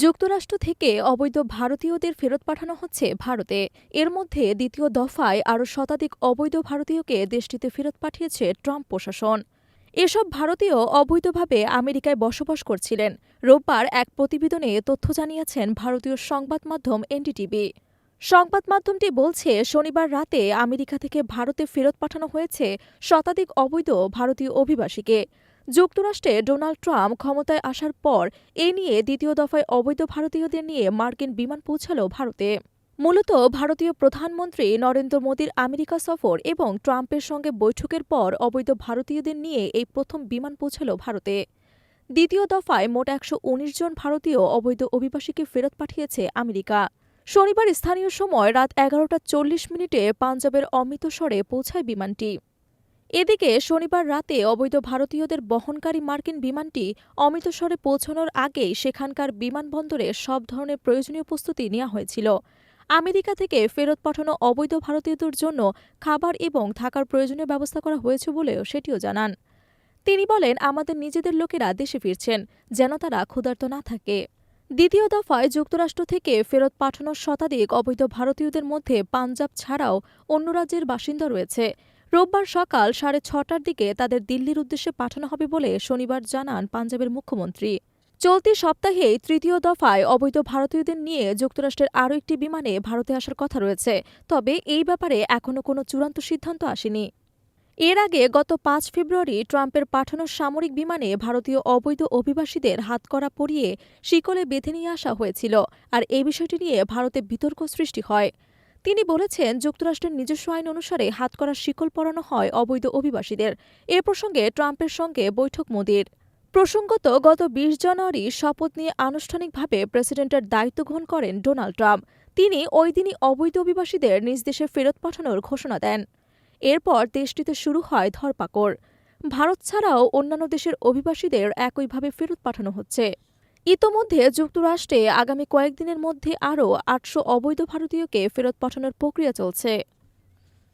যুক্তরাষ্ট্র থেকে অবৈধ ভারতীয়দের ফেরত পাঠানো হচ্ছে ভারতে। এর মধ্যে দ্বিতীয় দফায় আরও শতাধিক অবৈধ ভারতীয়কে দেশটিতে ফেরত পাঠিয়েছে ট্রাম্প প্রশাসন। এসব ভারতীয় অবৈধভাবে আমেরিকায় বসবাস করছিলেন। রোববার এক প্রতিবেদনে তথ্য জানিয়েছেন ভারতীয় সংবাদ মাধ্যম এনডিটিভি। সংবাদ মাধ্যমটি বলছে, শনিবার রাতে আমেরিকা থেকে ভারতে ফেরত পাঠানো হয়েছে শতাধিক অবৈধ ভারতীয় অভিবাসীকে। যুক্তরাষ্ট্রে ডোনাল্ড ট্রাম্প ক্ষমতায় আসার পর এ নিয়ে দ্বিতীয় দফায় অবৈধ ভারতীয়দের নিয়ে মার্কিন বিমান পৌঁছাল ভারতে। মূলত ভারতীয় প্রধানমন্ত্রী নরেন্দ্র মোদীর আমেরিকা সফর এবং ট্রাম্পের সঙ্গে বৈঠকের পর অবৈধ ভারতীয়দের নিয়ে এই প্রথম বিমান পৌঁছাল ভারতে। দ্বিতীয় দফায় মোট ১১৯ জন ভারতীয় অবৈধ অভিবাসীকে ফেরত পাঠিয়েছে আমেরিকা। শনিবার স্থানীয় সময় রাত ১১টা ৪০ মিনিটে পাঞ্জাবের অমৃতসরে পৌঁছায় বিমানটি। এদিকে শনিবার রাতে অবৈধ ভারতীয়দের বহনকারী মার্কিন বিমানটি অমৃতসরে পৌঁছানোর আগেই সেখানকার বিমানবন্দরে সব ধরনের প্রয়োজনীয় প্রস্তুতি নেওয়া হয়েছিল। আমেরিকা থেকে ফেরত পাঠানো অবৈধ ভারতীয়দের জন্য খাবার এবং থাকার প্রয়োজনীয় ব্যবস্থা করা হয়েছে বলেও সেটিও জানান তিনি। বলেন, আমাদের নিজেদের লোকেরা দেশে ফিরছেন, যেন তারা ক্ষুধার্ত না থাকে। দ্বিতীয় দফায় যুক্তরাষ্ট্র থেকে ফেরত পাঠানো শতাধিক অবৈধ ভারতীয়দের মধ্যে পাঞ্জাব ছাড়াও অন্য রাজ্যের বাসিন্দা রয়েছে। রোববার সকাল 6:30টার দিকে তাদের দিল্লির উদ্দেশ্যে পাঠানো হবে বলে শনিবার জানান পাঞ্জাবের মুখ্যমন্ত্রী। চলতি সপ্তাহেই তৃতীয় দফায় অবৈধ ভারতীয়দের নিয়ে যুক্তরাষ্ট্রের আরও একটি বিমানে ভারতে আসার কথা রয়েছে, তবে এই ব্যাপারে এখনও কোনো চূড়ান্ত সিদ্ধান্ত আসেনি। এর আগে গত ৫ ফেব্রুয়ারি ট্রাম্পের পাঠানো সামরিক বিমানে ভারতীয় অবৈধ অভিবাসীদের হাতকড়া পরিয়ে শিকলে বেঁধে নিয়ে আসা হয়েছিল, আর এই বিষয়টি নিয়ে ভারতে বিতর্ক সৃষ্টি হয়। তিনি বলেছেন, যুক্তরাষ্ট্রের নিজস্ব আইন অনুসারে হাতকড়ার শিকল পরানো হয় অবৈধ অভিবাসীদের। এ প্রসঙ্গে ট্রাম্পের সঙ্গে বৈঠক মোদির। প্রসঙ্গত, গত ২০ জানুয়ারি শপথ নিয়ে আনুষ্ঠানিকভাবে প্রেসিডেন্টের দায়িত্ব গ্রহণ করেন ডোনাল্ড ট্রাম্প। তিনি ওই দিনই অবৈধ অভিবাসীদের নিজ দেশে ফেরত পাঠানোর ঘোষণা দেন। এরপর দেশটিতে শুরু হয় ধরপাকড়। ভারত ছাড়াও অন্যান্য দেশের অভিবাসীদের একইভাবে ফেরত পাঠানো হচ্ছে। ইতোমধ্যে যুক্তরাষ্ট্রে আগামী কয়েকদিনের মধ্যে আরও ৮০০ অবৈধ ভারতীয়কে ফেরত পাঠানোর প্রক্রিয়া চলছে।